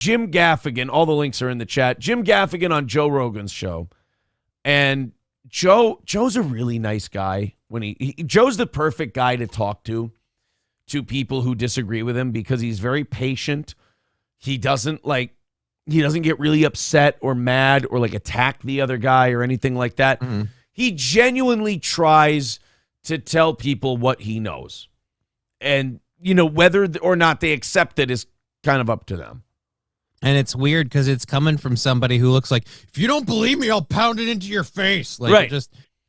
Jim Gaffigan, all the links are in the chat. Jim Gaffigan on Joe Rogan's show. And Joe's a really nice guy. Joe's the perfect guy to talk to people who disagree with him because he's very patient. He doesn't get really upset or mad or like attack the other guy or anything like that. Mm-hmm. He genuinely tries to tell people what he knows. And, whether or not they accept it is kind of up to them. And it's weird because it's coming from somebody who looks like, if you don't believe me, I'll pound it into your face. Like, right.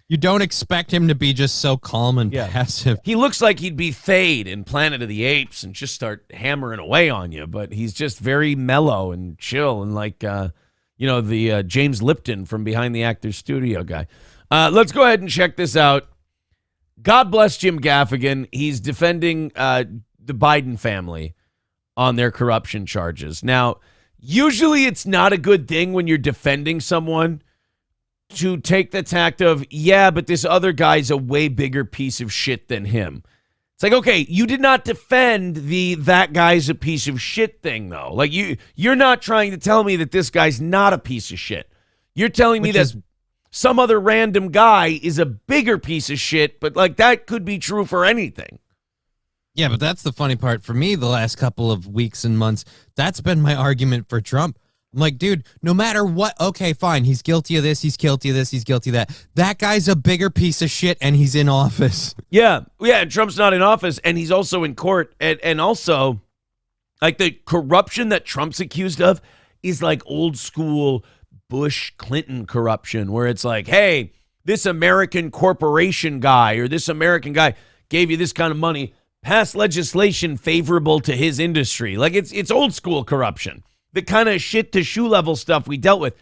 You don't expect him to be just so calm and passive. He looks like he'd be Thade in Planet of the Apes and just start hammering away on you, but he's just very mellow and chill and like, the James Lipton from Behind the Actors Studio guy. Let's go ahead and check this out. God bless Jim Gaffigan. He's defending the Biden family on their corruption charges. Now, usually it's not a good thing when you're defending someone to take the tact of, but this other guy's a way bigger piece of shit than him. It's like, okay, you did not defend that guy's a piece of shit thing, though. Like, you're not trying to tell me that this guy's not a piece of shit. You're telling me that some other random guy is a bigger piece of shit, but like that could be true for anything. Yeah, but that's the funny part for me the last couple of weeks and months. That's been my argument for Trump. I'm like, dude, no matter what, okay, fine, he's guilty of this, he's guilty of this, he's guilty of that. That guy's a bigger piece of shit, and he's in office. Yeah, and Trump's not in office, and he's also in court. And also, like, the corruption that Trump's accused of is like old school Bush-Clinton corruption, where it's like, hey, this American corporation guy or this American guy gave you this kind of money, pass legislation favorable to his industry. Like, it's old school corruption. The kind of shit to shoe level stuff we dealt with.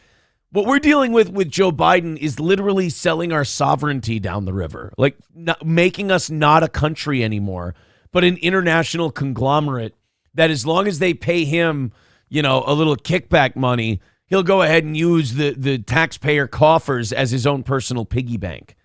What we're dealing with Joe Biden is literally selling our sovereignty down the river, like making us not a country anymore, but an international conglomerate that as long as they pay him, a little kickback money, he'll go ahead and use the taxpayer coffers as his own personal piggy bank.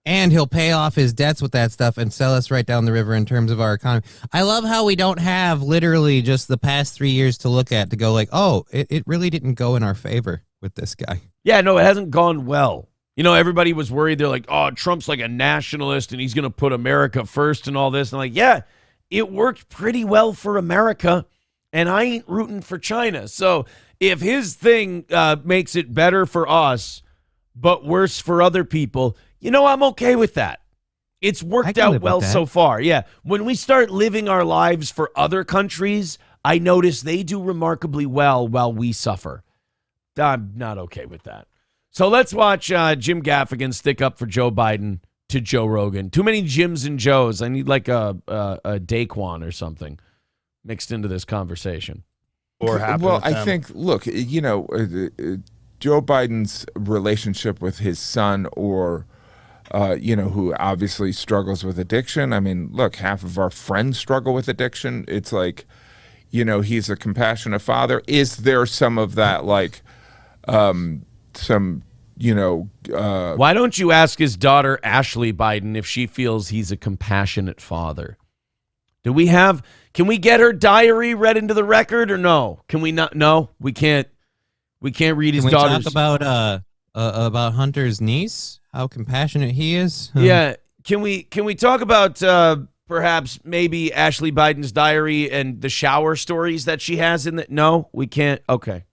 And he'll pay off his debts with that stuff and sell us right down the river in terms of our economy. I love how we don't have literally just the past 3 years to look at to go like, oh, it really didn't go in our favor with this guy. Yeah, no, it hasn't gone well. Everybody was worried. They're like, oh, Trump's like a nationalist and he's going to put America first and all this. And I'm like, yeah, it worked pretty well for America and I ain't rooting for China. So if his thing makes it better for us, but worse for other people, I'm okay with that. It's worked out well so far. Yeah. When we start living our lives for other countries, I notice they do remarkably well while we suffer. I'm not okay with that. So let's watch Jim Gaffigan stick up for Joe Biden to Joe Rogan. Too many Jims and Joes. I need like a Daquan or something mixed into this converation. Well, I think, look, Joe Biden's relationship with his son or who obviously struggles with addiction. I mean, look, half of our friends struggle with addiction. It's like, he's a compassionate father. Is there some of that, like, why don't you ask his daughter, Ashley Biden, if she feels he's a compassionate father? Can we get her diary read into the record or no? Can we not? No, we can't. We can't read his daughter's. Can we talk about Hunter's niece? How compassionate he is? Yeah. Can we talk about perhaps maybe Ashley Biden's diary and the shower stories that she has in it? No, we can't. Okay.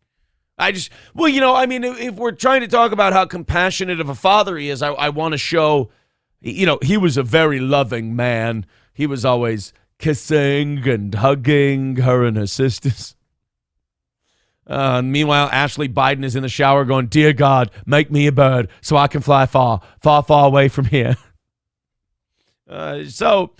If we're trying to talk about how compassionate of a father he is, I want to show, he was a very loving man. He was always kissing and hugging her and her sisters. Meanwhile, Ashley Biden is in the shower going, "Dear God, make me a bird so I can fly far, far, far away from here." So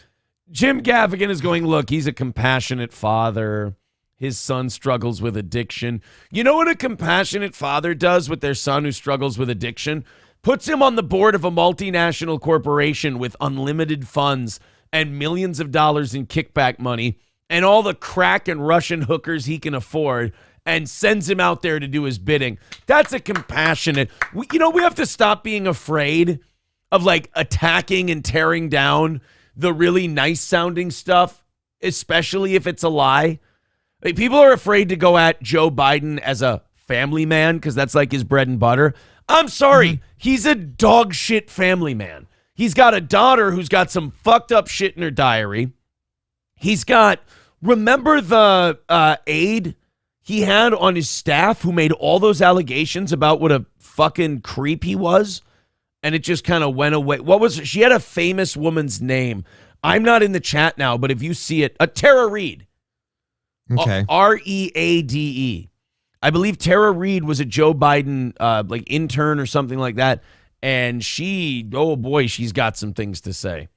Jim Gaffigan is going, look, he's a compassionate father. His son struggles with addiction. You know what a compassionate father does with their son who struggles with addiction? Puts him on the board of a multinational corporation with unlimited funds and millions of dollars in kickback money and all the crack and Russian hookers he can afford, and sends him out there to do his bidding. That's a compassionate. We have to stop being afraid of like attacking and tearing down the really nice sounding stuff, especially if it's a lie. Like, people are afraid to go at Joe Biden as a family man because that's like his bread and butter. I'm sorry. He's a dog shit family man. He's got a daughter who's got some fucked up shit in her diary. He's got, remember the aide he had on his staff who made all those allegations about what a fucking creep he was? And it just kind of went away. What was it? She had a famous woman's name. I'm not in the chat now, but if you see it, Tara Reid. Okay. Reade. I believe Tara Reid was a Joe Biden like intern or something like that. And she, oh boy, she's got some things to say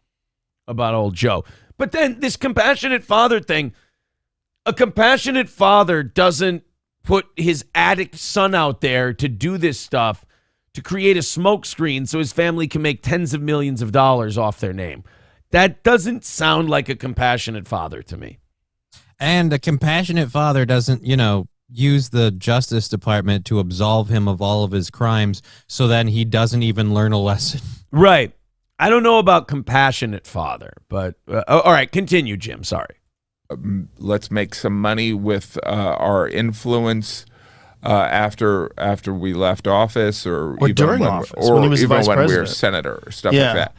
about old Joe. But then this compassionate father thing, a compassionate father doesn't put his addict son out there to do this stuff, to create a smokescreen so his family can make tens of millions of dollars off their name. That doesn't sound like a compassionate father to me. And a compassionate father doesn't, use the Justice Department to absolve him of all of his crimes so then he doesn't even learn a lesson. Right. I don't know about compassionate father, but all right, continue, Jim. Sorry. Let's make some money with our influence after we left office, or even during office, when he was even vice when we were president. senator or stuff like that.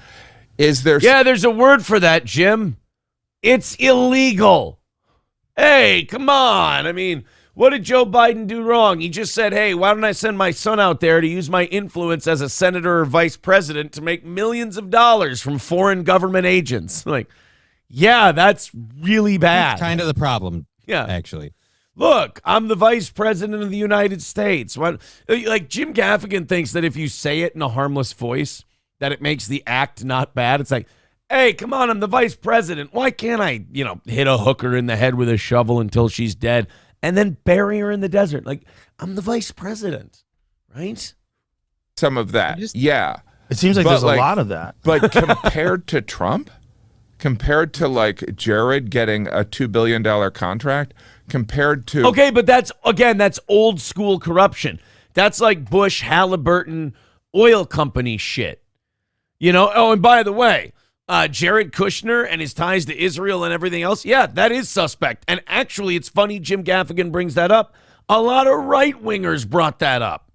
Is there? Yeah, there's a word for that, Jim. It's illegal. Hey, come on. I mean, what did Joe Biden do wrong? He just said, hey, why don't I send my son out there to use my influence as a senator or vice president to make millions of dollars from foreign government agents? Like, yeah, that's really bad. That's kind of the problem, Yeah. actually. Look, I'm the vice president of the United States. What, like, Jim Gaffigan thinks that if you say it in a harmless voice, that it makes the act not bad. It's like, hey, come on, I'm the vice president. Why can't I, hit a hooker in the head with a shovel until she's dead and then bury her in the desert? Like, I'm the vice president, right? Some of that, yeah. It seems like But, there's a lot of that. But compared to Trump, compared to like Jared getting a $2 billion contract, compared to Okay, but that's old school corruption. That's like Bush, Halliburton, oil company shit. Oh, and by the way, Jared Kushner and his ties to Israel and everything else, yeah, that is suspect. And actually, it's funny Jim Gaffigan brings that up. A lot of right-wingers brought that up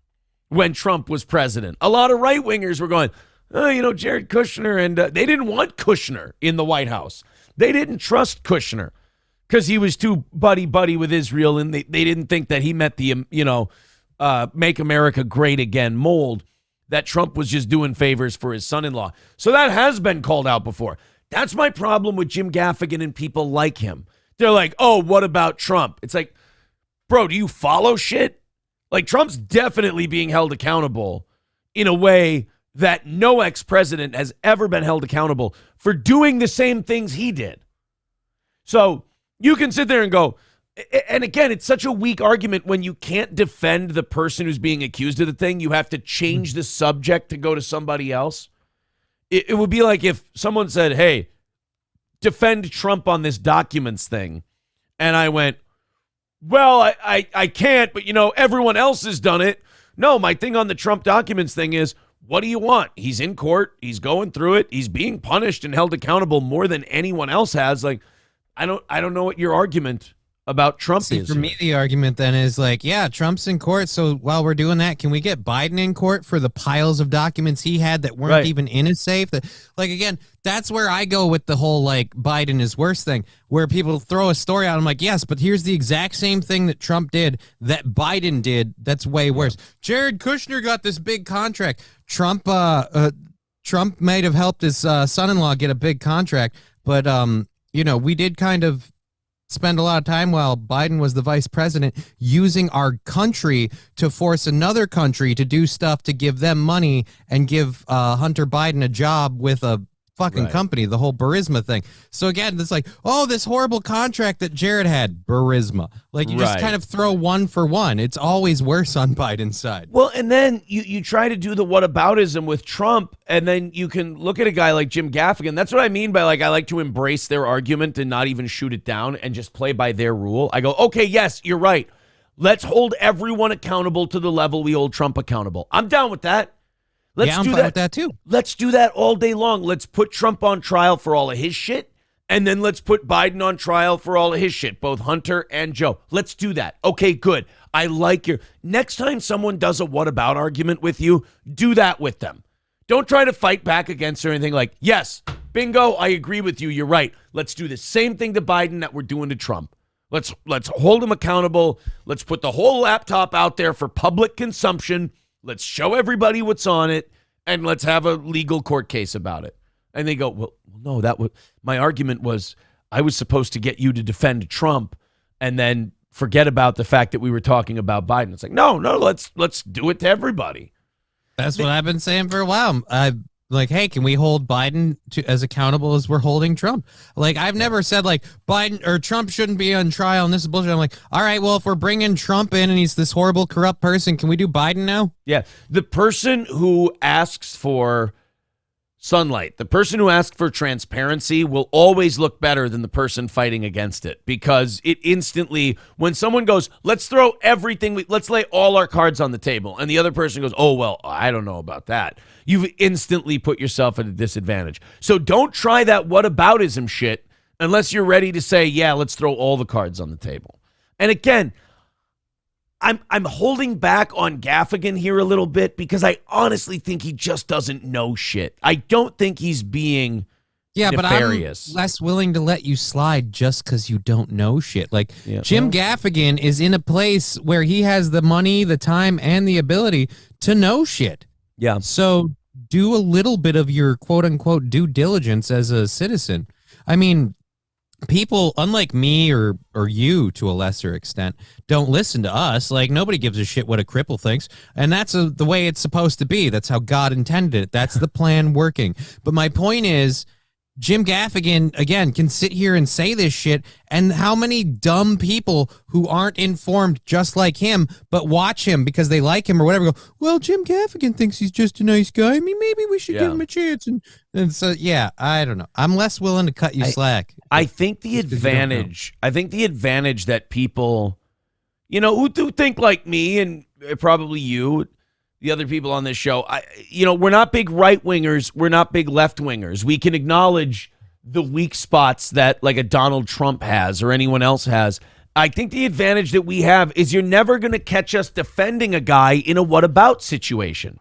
when Trump was president. A lot of right-wingers were going, Jared Kushner, and they didn't want Kushner in the White House. They didn't trust Kushner because he was too buddy-buddy with Israel, and they didn't think that he met the, Make America Great Again mold, that Trump was just doing favors for his son-in-law. So that has been called out before. That's my problem with Jim Gaffigan and people like him. They're like, oh, what about Trump? It's like, bro, do you follow shit? Like, Trump's definitely being held accountable in a way that no ex-president has ever been held accountable for doing the same things he did. So you can sit there and go, and again, it's such a weak argument when you can't defend the person who's being accused of the thing. You have to change the subject to go to somebody else. It would be like if someone said, hey, defend Trump on this documents thing. And I went, well, I can't, but, everyone else has done it. No, my thing on the Trump documents thing is, what do you want? He's in court. He's going through it. He's being punished and held accountable more than anyone else has. Like, I don't know what your argument about Trump is. For me, the argument then is like, yeah, Trump's in court. So while we're doing that, can we get Biden in court for the piles of documents he had that weren't even in his safe? That, like, again, that's where I go with the whole, like, Biden is worse thing, where people throw a story out. I'm like, yes, but here's the exact same thing that Trump did that Biden did. That's way worse. Jared Kushner got this big contract. Trump might have helped his son-in-law get a big contract, but we did kind of spend a lot of time while Biden was the vice president using our country to force another country to do stuff to give them money and give Hunter Biden a job with a fucking company, the whole Burisma thing. So again, it's like, oh, this horrible contract that Jared had, Burisma. Like, you just kind of throw one for one. It's always worse on Biden's side. Well, and then you try to do the whataboutism with Trump, and then you can look at a guy like Jim Gaffigan. That's what I mean by, like, I like to embrace their argument and not even shoot it down and just play by their rule. I go, okay, yes, you're right. Let's hold everyone accountable to the level we hold Trump accountable. I'm down with that. I'm fine with that too. Let's do that all day long. Let's put Trump on trial for all of his shit, And then let's put Biden on trial for all of his shit, both Hunter and Joe. Let's do that. Okay, good. I like your... Next time someone does a what about argument with you, do that with them. Don't try to fight back against or anything like, yes, bingo, I agree with you. You're right. Let's do the same thing to Biden that we're doing to Trump. Let's hold him accountable. Let's put the whole laptop out there for public consumption. Let's show everybody what's on it, and let's have a legal court case about it. And they go, well, no, my argument was I was supposed to get you to defend Trump and then forget about the fact that we were talking about Biden. It's like, no, let's do it to everybody. That's what I've been saying for a while. Like, hey, can we hold Biden as accountable as we're holding Trump? Like, I've never said like Biden or Trump shouldn't be on trial and this is bullshit. I'm like, all right, well, if we're bringing Trump in and he's this horrible, corrupt person, can we do Biden now? Yeah. The person who asks for sunlight, the person who asks for transparency will always look better than the person fighting against it, because it instantly, when someone goes, let's throw everything, let's lay all our cards on the table, and the other person goes, oh, well, I don't know about that, you've instantly put yourself at a disadvantage. So don't try that whataboutism shit unless you're ready to say, yeah, let's throw all the cards on the table. And again, I'm holding back on Gaffigan here a little bit because I honestly think he just doesn't know shit. I don't think he's being nefarious. But I'm less willing to let you slide just because you don't know shit. Like, Jim Gaffigan is in a place where he has the money, the time, and the ability to know shit. Yeah. So do a little bit of your quote-unquote due diligence as a citizen. I mean, people, unlike me or you to a lesser extent, don't listen to us. Like, nobody gives a shit what a cripple thinks. And that's the way it's supposed to be. That's how God intended it. That's the plan working. But my point is, Jim Gaffigan, again, can sit here and say this shit, and how many dumb people who aren't informed just like him, but watch him because they like him or whatever, go, well, Jim Gaffigan thinks he's just a nice guy. I mean, maybe we should give him a chance. And so, yeah, I don't know. I'm less willing to cut you slack. I think the advantage that people, who do think like me and probably you, the other people on this show, we're not big right-wingers. We're not big left-wingers. We can acknowledge the weak spots that like a Donald Trump has or anyone else has. I think the advantage that we have is you're never going to catch us defending a guy in a what about situation.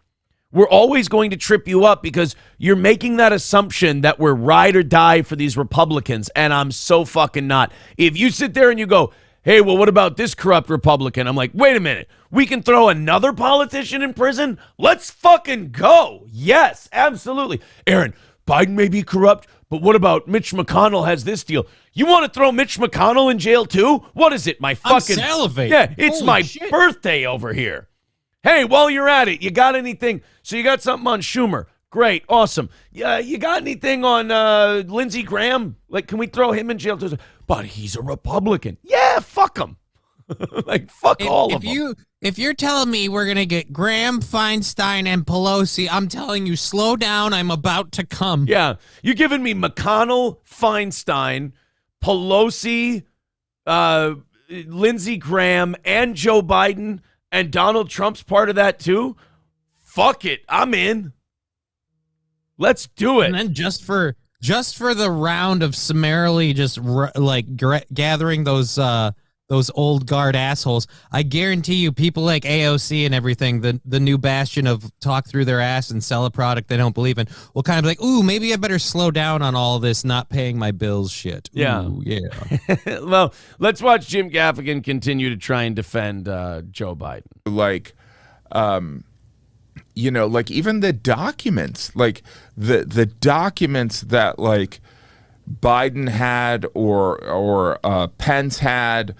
We're always going to trip you up because you're making that assumption that we're ride or die for these Republicans, and I'm so fucking not. If you sit there and you go, hey, well, what about this corrupt Republican? I'm like, wait a minute. We can throw another politician in prison? Let's fucking go. Yes, absolutely. Aaron, Biden may be corrupt, but what about Mitch McConnell has this deal? You want to throw Mitch McConnell in jail too? What is it, my fucking... I'm salivating. Yeah, it's Holy my shit. birthday over here. Hey, while you're at it, you got anything? So you got something on Schumer. Great, awesome. Yeah, you got anything on Lindsey Graham? Like, can we throw him in jail too? But he's a Republican. Yeah, fuck him. Like, fuck all of them. If you're telling me we're going to get Graham, Feinstein, and Pelosi, I'm telling you, slow down. I'm about to come. Yeah, you're giving me McConnell, Feinstein, Pelosi, Lindsey Graham, and Joe Biden, and Donald Trump's part of that too? Fuck it. I'm in. Let's do it. And then just for the round of summarily just gathering those old guard assholes, I guarantee you people like AOC and everything, the new bastion of talk through their ass and sell a product they don't believe in, will kind of be like, ooh, maybe I better slow down on all this not paying my bills shit. Ooh, yeah. Well, let's watch Jim Gaffigan continue to try and defend Joe Biden. Like, like even the documents, like the documents that like Biden had or Pence had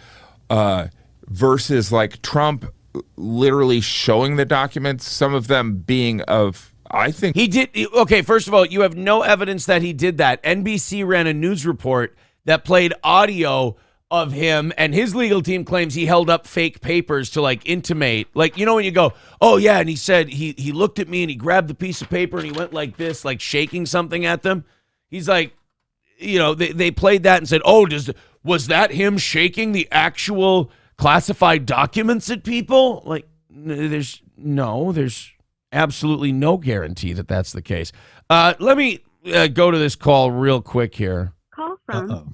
versus like Trump literally showing the documents, some of them being of, I think he did. Okay, first of all, you have no evidence that he did that. NBC ran a news report that played audio of him, and his legal team claims he held up fake papers to like intimate, like, when you go, oh yeah, and he said he looked at me and he grabbed the piece of paper and he went like this, like shaking something at them. He's like, they played that and said, oh, was that him shaking the actual classified documents at people? Like, there's absolutely no guarantee that that's the case. Let me go to this call real quick here. Call from. Uh-oh.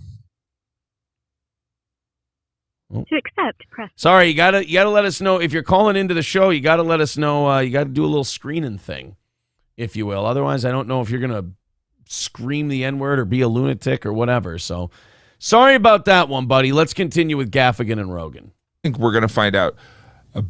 To accept, press. Sorry, you gotta let us know if you're calling into the show. You gotta let us know. You gotta do a little screening thing, if you will. Otherwise, I don't know if you're gonna scream the N-word or be a lunatic or whatever. So, sorry about that one, buddy. Let's continue with Gaffigan and Rogan. I think we're gonna find out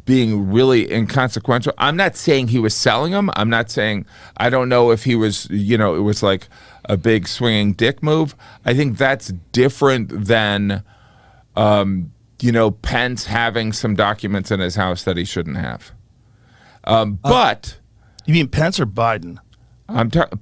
being really inconsequential. I'm not saying he was selling them. I'm not saying, I don't know if he was, it was like a big swinging dick move. I think that's different than, Pence having some documents in his house that he shouldn't have. But you mean Pence or Biden?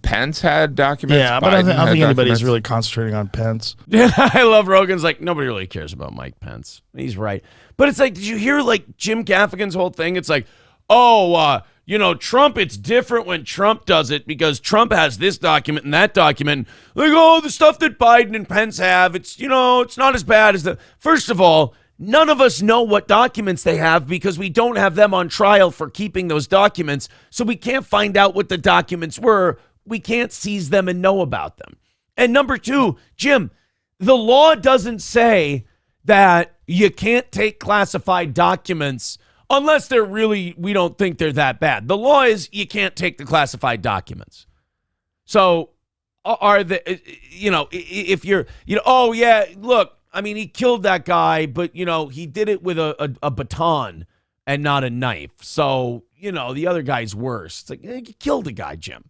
Pence had documents. Yeah, but I don't think anybody's really concentrating on Pence. Yeah, I love Rogan's like, nobody really cares about Mike Pence. He's right. But it's like, did you hear like Jim Gaffigan's whole thing? It's like, Trump, it's different when Trump does it because Trump has this document and that document. Like, the stuff that Biden and Pence have, it's not as bad as the. First of all, none of us know what documents they have because we don't have them on trial for keeping those documents. So we can't find out what the documents were. We can't seize them and know about them. And number two, Jim, the law doesn't say that you can't take classified documents unless they're really, we don't think they're that bad. The law is you can't take the classified documents. So are the, if you're, oh yeah, look, I mean, he killed that guy, but, he did it with a baton and not a knife. So, the other guy's worse. It's like, you killed a guy, Jim.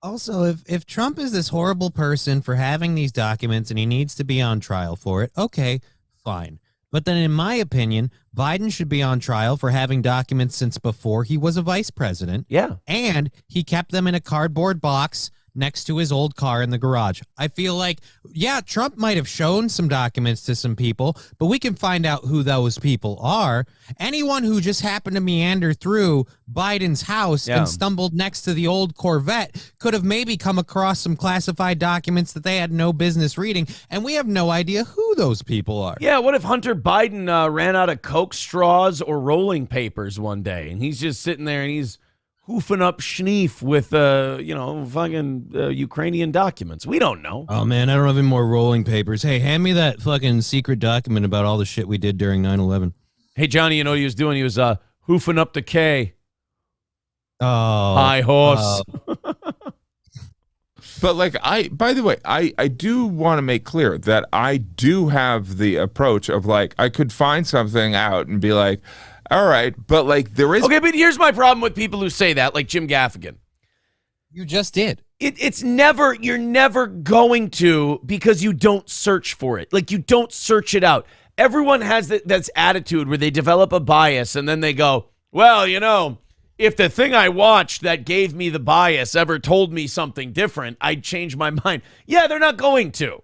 Also, if Trump is this horrible person for having these documents and he needs to be on trial for it, okay, fine. But then in my opinion, Biden should be on trial for having documents since before he was a vice president. Yeah. And he kept them in a cardboard box next to his old car in the garage. I feel like, yeah, Trump might have shown some documents to some people, but we can find out who those people are. Anyone who just happened to meander through Biden's house and stumbled next to the old Corvette could have maybe come across some classified documents that they had no business reading, and we have no idea who those people are. Yeah, what if Hunter Biden ran out of Coke straws or rolling papers one day, and he's just sitting there and he's hoofing up schneef with, fucking Ukrainian documents. We don't know. Oh, man, I don't have any more rolling papers. Hey, hand me that fucking secret document about all the shit we did during 9/11. Hey, Johnny, you know what he was doing? He was hoofing up the K. Oh. High horse. But by the way, I do want to make clear that I do have the approach of I could find something out and be like, all right, but there is. Okay, but here's my problem with people who say that, like Jim Gaffigan. You just did. You're never going to because you don't search for it. Like you don't search it out. Everyone has that's attitude where they develop a bias and then they go, well, if the thing I watched that gave me the bias ever told me something different, I'd change my mind. Yeah, they're not going to.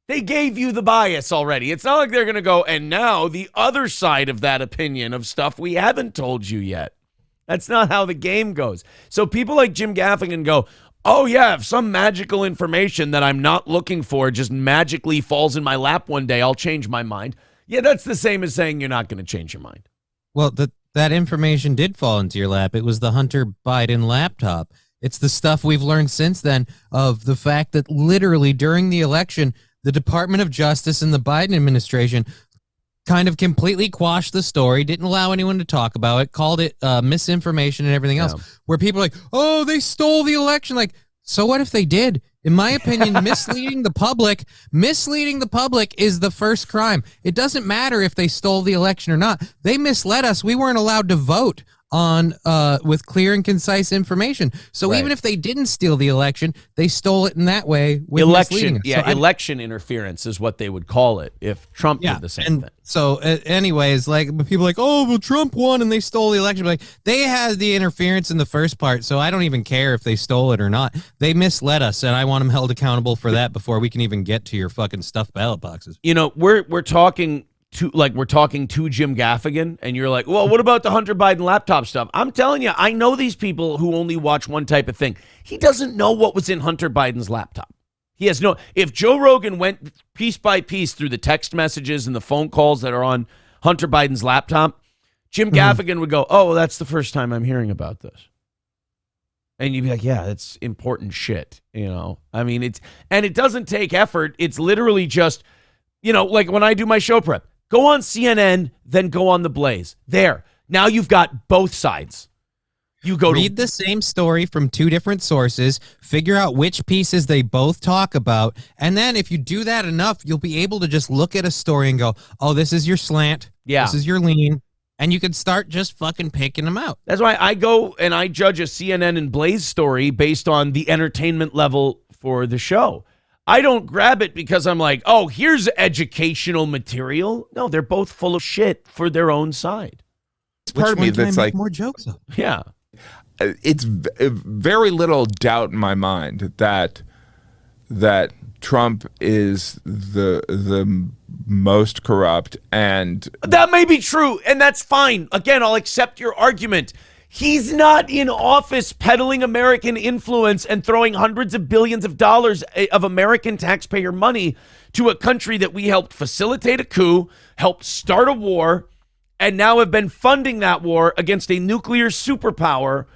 They gave you the bias already. It's not like they're going to go, and now the other side of that opinion of stuff we haven't told you yet. That's not how the game goes. So people like Jim Gaffigan go, oh yeah, if some magical information that I'm not looking for just magically falls in my lap one day, I'll change my mind. Yeah, that's the same as saying you're not going to change your mind. Well, that information did fall into your lap. It was the Hunter Biden laptop. It's the stuff we've learned since then of the fact that literally during the election, the Department of Justice and the Biden administration kind of completely quashed the story, didn't allow anyone to talk about it, called it misinformation and everything else, where people are like, oh, they stole the election. Like, so what if they did? In my opinion, misleading the public is the first crime. It doesn't matter if they stole the election or not. They misled us. We weren't allowed to vote on with clear and concise information. So right. Even if they didn't steal the election, they stole it in that way with election. Yeah, so election interference is what they would call it if Trump did the same thing. So anyways, people are like, oh, well, Trump won and they stole the election. But they had the interference in the first part, so I don't even care if they stole it or not. They misled us, and I want them held accountable for that before we can even get to your fucking stuffed ballot boxes. We're talking to Jim Gaffigan, and you're like, well, what about the Hunter Biden laptop stuff? I'm telling you, I know these people who only watch one type of thing. He doesn't know what was in Hunter Biden's laptop. He has no. If Joe Rogan went piece by piece through the text messages and the phone calls that are on Hunter Biden's laptop, Jim Gaffigan would go, oh, well, that's the first time I'm hearing about this. And you'd be like, yeah, that's important shit. I mean, it doesn't take effort. It's literally just, like when I do my show prep, go on CNN, then go on The Blaze. There. Now you've got both sides. You go read the same story from two different sources, figure out which pieces they both talk about, and then if you do that enough, you'll be able to just look at a story and go, oh, this is your slant, this is your lean, and you can start just fucking picking them out. That's why I go and I judge a CNN and Blaze story based on the entertainment level for the show. I don't grab it because I'm like, oh, here's educational material. No, they're both full of shit for their own side. It's part of me that's like more jokes of? Yeah. It's very little doubt in my mind that Trump is the most corrupt, and that may be true, and that's fine. Again, I'll accept your argument. He's not in office peddling American influence and throwing hundreds of billions of dollars of American taxpayer money to a country that we helped facilitate a coup, helped start a war, and now have been funding that war against a nuclear superpower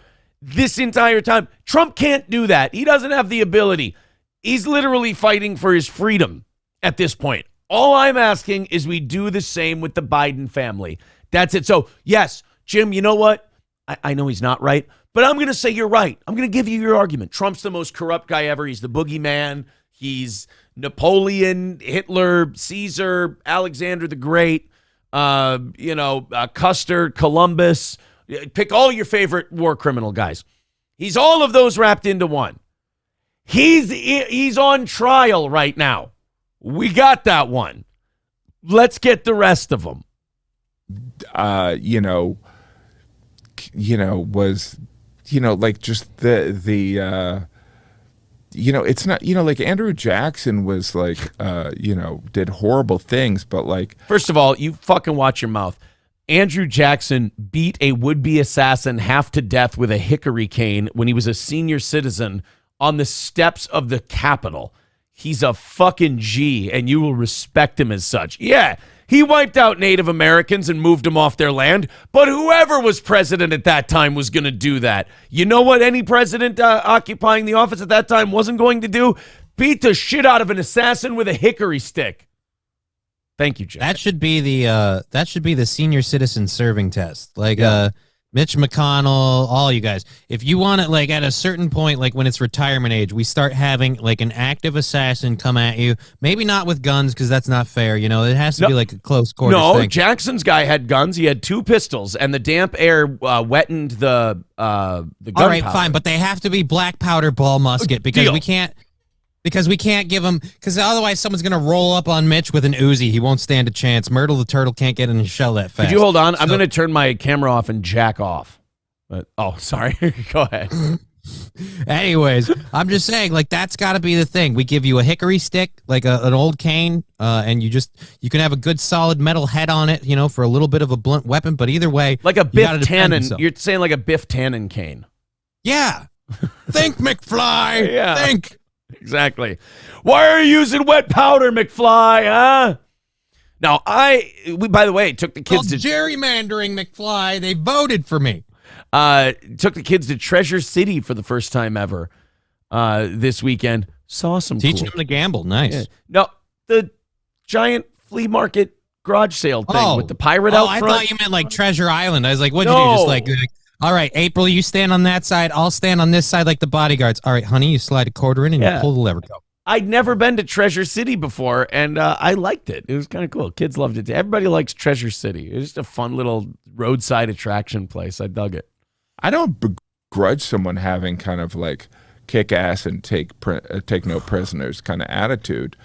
this entire time. Trump can't do that. He doesn't have the ability. He's literally fighting for his freedom at this point. All I'm asking is we do the same with the Biden family. That's it. So, yes, Jim, you know what? I know he's not right, but I'm going to say you're right. I'm going to give you your argument. Trump's the most corrupt guy ever. He's the boogeyman. He's Napoleon, Hitler, Caesar, Alexander the Great, Custer, Columbus. Pick all your favorite war criminal guys. He's all of those wrapped into one. He's on trial right now. We got that one. Let's get the rest of them. Was like just the it's not, like Andrew Jackson was like, did horrible things, but like. First of all, you fucking watch your mouth. Andrew Jackson beat a would-be assassin half to death with a hickory cane when he was a senior citizen on the steps of the Capitol. He's a fucking G, and you will respect him as such. Yeah, he wiped out Native Americans and moved them off their land, but whoever was president at that time was going to do that. You know what any president occupying the office at that time wasn't going to do? Beat the shit out of an assassin with a hickory stick. Thank you, Jeff. That should be the senior citizen serving test. Like Mitch McConnell, all you guys. If you want it, like at a certain point, like when it's retirement age, we start having like an active assassin come at you. Maybe not with guns because that's not fair. It has to be like a close quarters thing. No, Jackson's guy had guns. He had 2 pistols, and the damp air wetted the gun. All right, powder. fine, but they have to be black powder ball musket because Deal. we can't. Because we can't give him, because otherwise someone's going to roll up on Mitch with an Uzi. He won't stand a chance. Myrtle the turtle can't get in his shell that fast. Could you hold on? I'm going to turn my camera off and jack off. Sorry. Go ahead. Anyways, I'm just saying, like, that's got to be the thing. We give you a hickory stick, like an old cane, and you can have a good solid metal head on it, for a little bit of a blunt weapon. But either way, like a Biff Tannen. You're saying like a Biff Tannen cane. Yeah. Think, McFly. Yeah. Think. Exactly. Why are you using wet powder, McFly, huh? Now, we, by the way, took the kids to gerrymandering, McFly. They voted for me. Took the kids to Treasure City for the first time ever this weekend. Saw some Teaching them to gamble. Nice. Yeah. No, the giant flea market garage sale thing with the pirate out front. I thought you meant like Treasure Island. I was like, what'd you do? Just like all right, April, you stand on that side. I'll stand on this side like the bodyguards. All right, honey, you slide a quarter in and you pull the lever. Go. I'd never been to Treasure City before, and I liked it. It was kind of cool. Kids loved it. Everybody likes Treasure City. It was just a fun little roadside attraction place. I dug it. I don't begrudge someone having kind of like kick ass and take no prisoners kind of attitude.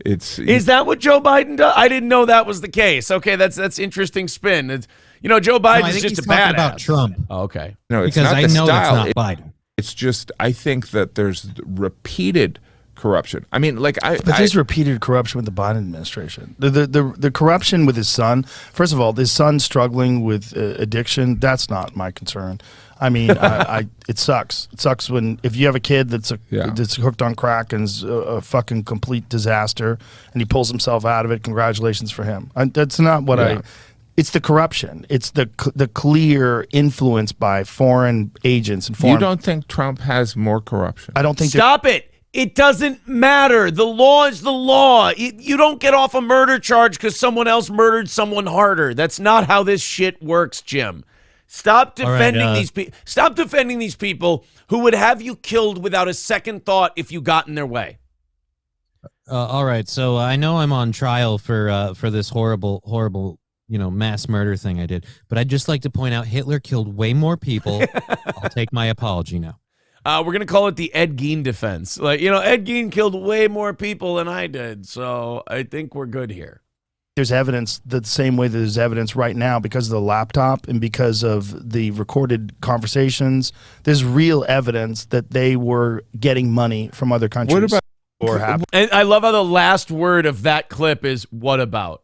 Is that what Joe Biden does? I didn't know that was the case. Okay, that's interesting spin. Joe Biden's just a badass. About Trump. Oh, okay. No, it's because not I the know style. That's not Biden. It's just I think that there's repeated corruption. I mean, like there's repeated corruption with the Biden administration. The corruption with his son. First of all, his son struggling with addiction. That's not my concern. I mean, it sucks. It sucks if you have a kid that's hooked on crack and is a fucking complete disaster, and he pulls himself out of it. Congratulations for him. That's not what It's the corruption. It's the clear influence by foreign agents and foreign. You don't think Trump has more corruption? I don't think. Stop it. It doesn't matter. The law is the law. You don't get off a murder charge because someone else murdered someone harder. That's not how this shit works, Jim. Stop defending these people. Stop defending these people who would have you killed without a second thought if you got in their way. All right. So I know I'm on trial for this horrible, mass murder thing I did. But I'd just like to point out Hitler killed way more people. I'll take my apology now. We're going to call it the Ed Gein defense. Ed Gein killed way more people than I did. So I think we're good here. There's evidence the same way that there's evidence right now because of the laptop and because of the recorded conversations. There's real evidence that they were getting money from other countries. What about? And I love how the last word of that clip is "what about."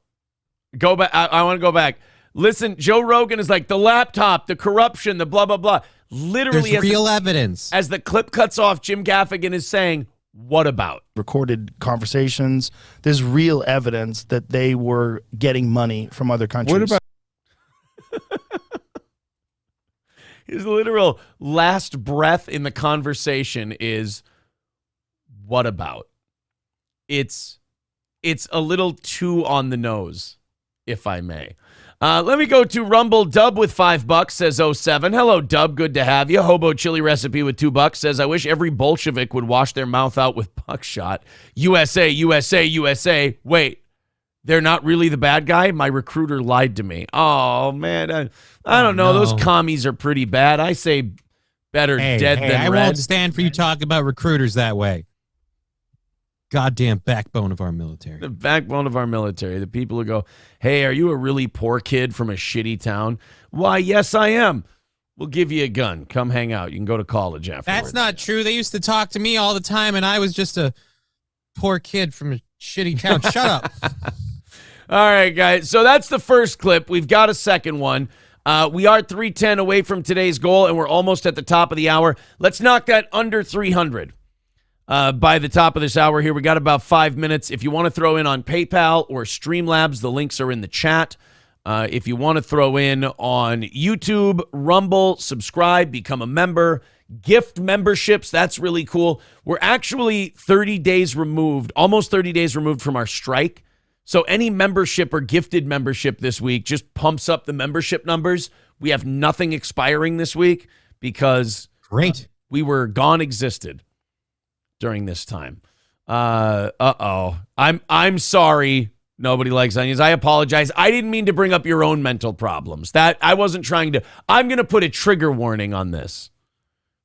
Go back. I want to go back. Listen, Joe Rogan is like the laptop, the corruption, the blah blah blah. Literally, there's real evidence. As the clip cuts off, Jim Gaffigan is saying, "What about?" Recorded conversations. There's real evidence that they were getting money from other countries. What about? His literal last breath in the conversation is, "What about?" It's a little too on the nose, if I may. Let me go to Rumble. Dub with $5 says 07. Hello, Dub. Good to have you. Hobo Chili Recipe with $2 says, I wish every Bolshevik would wash their mouth out with buckshot. USA, USA, USA. Wait, they're not really the bad guy? My recruiter lied to me. Oh, man. I don't know. No. Those commies are pretty bad. I say better dead than I red. won't stand for you talking about recruiters that way. Goddamn backbone of our military. The backbone of our military. The people who go, hey, are you a really poor kid from a shitty town? Why, yes, I am. We'll give you a gun. Come hang out. You can go to college afterwards. That's not true. They used to talk to me all the time, and I was just a poor kid from a shitty town. Shut up. All right, guys. So that's the first clip. We've got a second one. We are 310 away from today's goal, and we're almost at the top of the hour. Let's knock that under 300. By the top of this hour here. We got about 5 minutes. If you want to throw in on PayPal or Streamlabs, the links are in the chat. If you want to throw in on YouTube, Rumble, subscribe, become a member, gift memberships, that's really cool. We're actually 30 days removed, almost 30 days removed from our strike. So any membership or gifted membership this week just pumps up the membership numbers. We have nothing expiring this week because Great. We were gone existed during this time. I'm sorry. Nobody likes onions. I apologize. I didn't mean to bring up your own mental problems. That I wasn't trying to. I'm going to put a trigger warning on this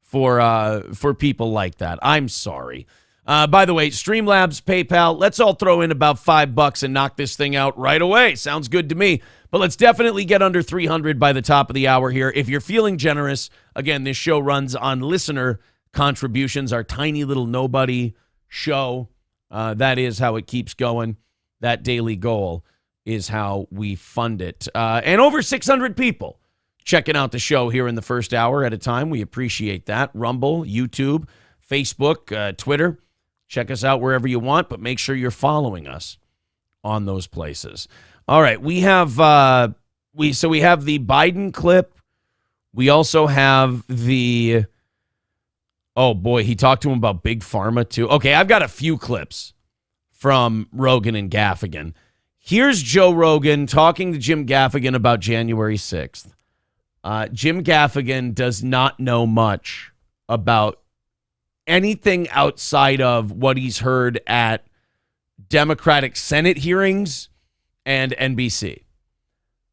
for people like that. I'm sorry. By the way, Streamlabs, PayPal, let's all throw in about $5 and knock this thing out right away. Sounds good to me. But let's definitely get under 300 by the top of the hour here. If you're feeling generous, again, this show runs on listener contributions, our tiny little nobody show. That is how it keeps going. That daily goal is how we fund it. And over 600 people checking out the show here in the first hour at a time. We appreciate that. Rumble, YouTube, Facebook, Twitter. Check us out wherever you want, but make sure you're following us on those places. All right, we have we have the Biden clip. We also have the oh boy, he talked to him about Big Pharma too. Okay, I've got a few clips from Rogan and Gaffigan. Here's Joe Rogan talking to Jim Gaffigan about January 6th. Jim Gaffigan does not know much about anything outside of what he's heard at Democratic Senate hearings and NBC,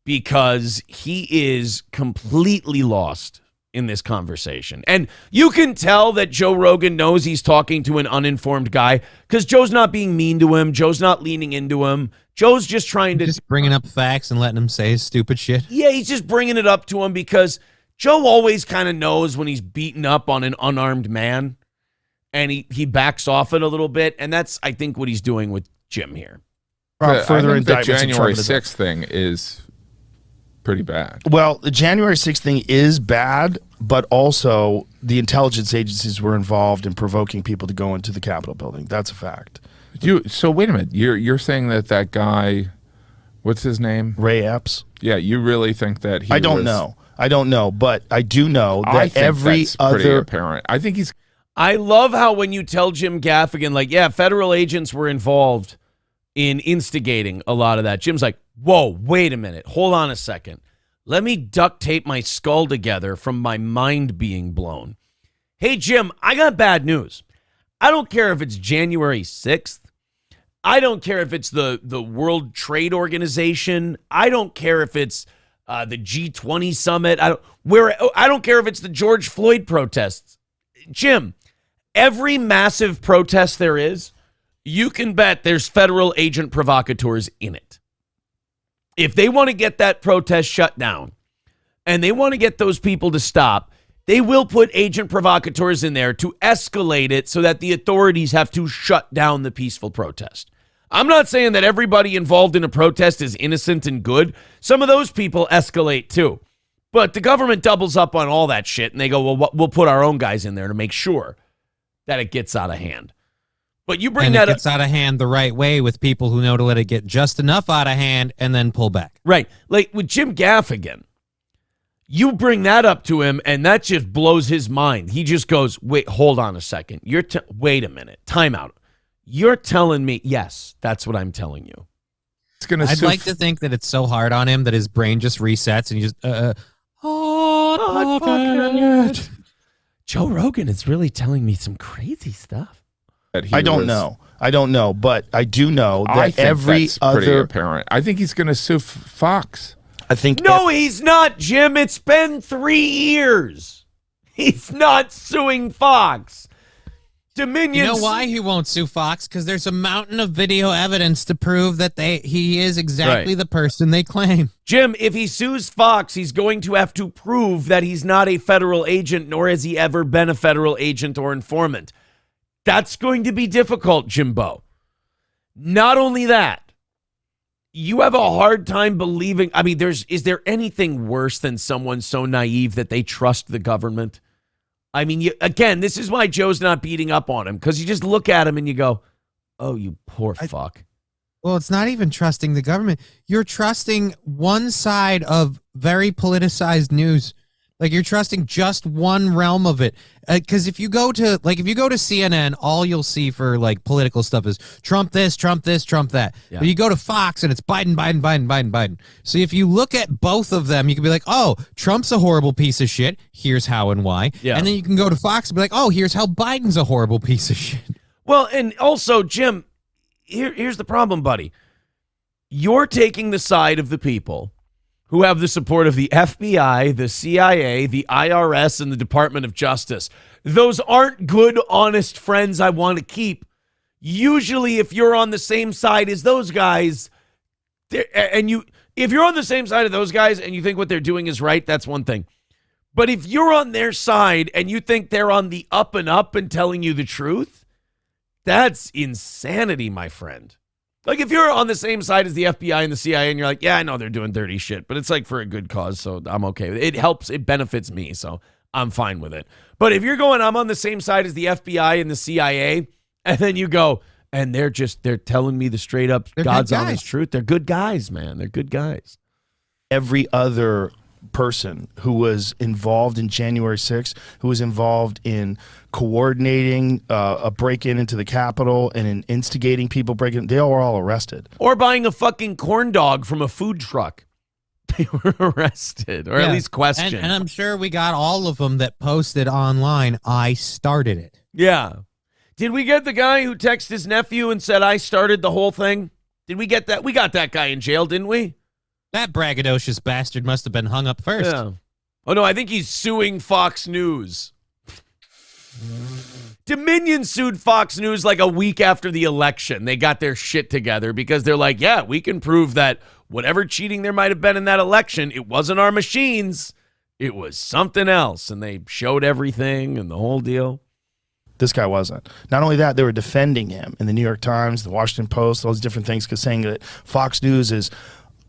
because he is completely lost in this conversation. And you can tell that Joe Rogan knows he's talking to an uninformed guy because Joe's not being mean to him. Joe's not leaning into him. Joe's just trying to... Just bringing up facts and letting him say his stupid shit. Yeah, he's just bringing it up to him because Joe always kind of knows when he's beaten up on an unarmed man, and he backs off it a little bit. And that's, I think, what he's doing with Jim here. Further I think the indictments and January charges. 6th thing is pretty bad. Well, the January 6th thing is bad, but also the intelligence agencies were involved in provoking people to go into the Capitol building. That's a fact. So wait a minute. You're saying that guy What's his name? Ray Epps. Yeah, you really think that he I don't know. I don't know, but I do know that I think every that's pretty other apparent. I think he's I love how when you tell Jim Gaffigan, like, yeah, federal agents were involved in instigating a lot of that. Jim's like, whoa, wait a minute. Hold on a second. Let me duct tape my skull together from my mind being blown. Hey, Jim, I got bad news. I don't care if it's January 6th. I don't care if it's the World Trade Organization. I don't care if it's the G20 summit. I don't care if it's the George Floyd protests. Jim, every massive protest there is, you can bet there's federal agent provocateurs in it. If they want to get that protest shut down and they want to get those people to stop, they will put agent provocateurs in there to escalate it so that the authorities have to shut down the peaceful protest. I'm not saying that everybody involved in a protest is innocent and good. Some of those people escalate too. But the government doubles up on all that shit and they go, well, we'll put our own guys in there to make sure that it gets out of hand. But you bring that up. It gets out of hand the right way with people who know to let it get just enough out of hand and then pull back. Right. Like with Jim Gaffigan, you bring that up to him and that just blows his mind. He just goes, wait, hold on a second. Wait a minute. Time out. You're telling me, yes, that's what I'm telling you. I'd like to think that it's so hard on him that his brain just resets and he just, Joe Rogan is really telling me some crazy stuff. I don't know, but I do know that I think every that's pretty other apparent. I think he's going to sue Fox. I think no, he's not, Jim. It's been 3 years. He's not suing Fox. Dominion. You know why he won't sue Fox? Because there's a mountain of video evidence to prove that he is exactly the person they claim. Jim, if he sues Fox, he's going to have to prove that he's not a federal agent, nor has he ever been a federal agent or informant. That's going to be difficult, Jimbo. Not only that, you have a hard time believing. I mean, is there anything worse than someone so naive that they trust the government? I mean, again, this is why Joe's not beating up on him, because you just look at him and you go, oh, you poor fuck. Well, it's not even trusting the government. You're trusting one side of very politicized news. Like, you're trusting just one realm of it. Because if you go to CNN, all you'll see for like political stuff is Trump this, Trump that. Yeah. But you go to Fox and it's Biden. So if you look at both of them, you can be like, oh, Trump's a horrible piece of shit. Here's how and why. Yeah. And then you can go to Fox and be like, oh, here's how Biden's a horrible piece of shit. Well, and also, Jim, here's the problem, buddy. You're taking the side of the people who have the support of the FBI, the CIA, the IRS, and the Department of Justice. Those aren't good, honest friends I want to keep. Usually, if you're on the same side as those guys, if you're on the same side of those guys and you think what they're doing is right, that's one thing. But if you're on their side and you think they're on the up and up and telling you the truth, that's insanity, my friend. Like, if you're on the same side as the FBI and the CIA and you're like, yeah, I know they're doing dirty shit, but it's like for a good cause, so I'm okay. It helps, it benefits me, so I'm fine with it. But if you're going, I'm on the same side as the FBI and the CIA, and then you go, and they're telling me the straight up God's honest truth, they're good guys, man. They're good guys. Every other person who was involved in January 6th, who was involved in coordinating a break-in into the Capitol and in instigating people breaking, they were all arrested. Or buying a fucking corn dog from a food truck. They were arrested, or at least questioned. And I'm sure we got all of them that posted online, I started it. Yeah. Did we get the guy who texted his nephew and said, I started the whole thing? Did we get that? We got that guy in jail, didn't we? That braggadocious bastard must have been hung up first. Yeah. Oh, no, I think he's suing Fox News. Dominion sued Fox News like a week after the election. They got their shit together because they're like, yeah, we can prove that whatever cheating there might have been in that election, it wasn't our machines. It was something else. And they showed everything and the whole deal. This guy wasn't. Not only that, they were defending him in the New York Times, the Washington Post, all those different things, because saying that Fox News is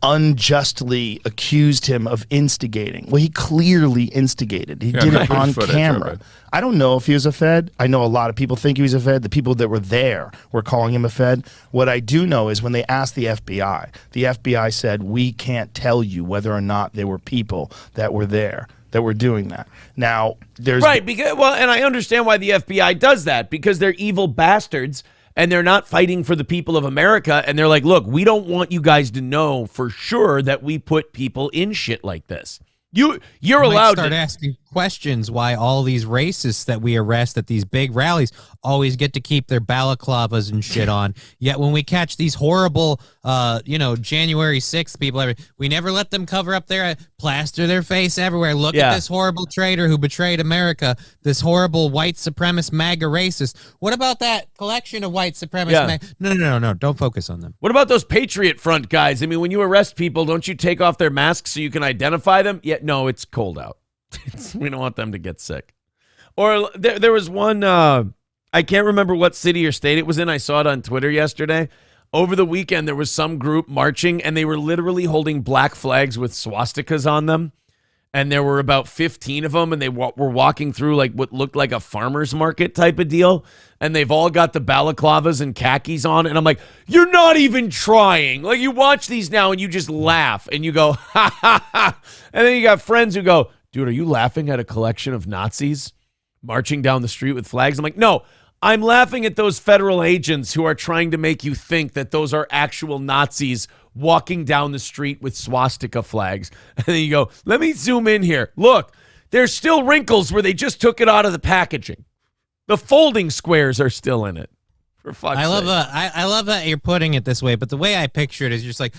unjustly accused him of instigating. Well, he clearly instigated. He did it on camera. I don't know if he was a Fed. I know a lot of people think he was a Fed. The people that were there were calling him a Fed. What I do know is when they asked the FBI said, we can't tell you whether or not there were people that were there that were doing that. Now, there's... Right, because, well, and I understand why the FBI does that, because they're evil bastards. And they're not fighting for the people of America. And they're like, look, we don't want you guys to know for sure that we put people in shit like this. You're allowed to start asking questions why all these racists that we arrest at these big rallies always get to keep their balaclavas and shit on. Yet when we catch these horrible, January 6th people, we never let them cover up plaster their face everywhere. Look at this horrible traitor who betrayed America, this horrible white supremacist MAGA racist. What about that collection of white supremacists? No, don't focus on them. What about those Patriot Front guys? I mean, when you arrest people, don't you take off their masks so you can identify them? No, it's cold out. We don't want them to get sick. Or there was one, I can't remember what city or state it was in. I saw it on Twitter yesterday. Over the weekend, there was some group marching, and they were literally holding black flags with swastikas on them. And there were about 15 of them, and they were walking through like what looked like a farmer's market type of deal. And they've all got the balaclavas and khakis on. And I'm like, you're not even trying. Like, you watch these now, and you just laugh, and you go, ha, ha, ha. And then you got friends who go, dude, are you laughing at a collection of Nazis marching down the street with flags? I'm like, no, I'm laughing at those federal agents who are trying to make you think that those are actual Nazis walking down the street with swastika flags. And then you go, let me zoom in here. Look, there's still wrinkles where they just took it out of the packaging. The folding squares are still in it. For fuck's sake. I love that you're putting it this way, but the way I picture it is just like,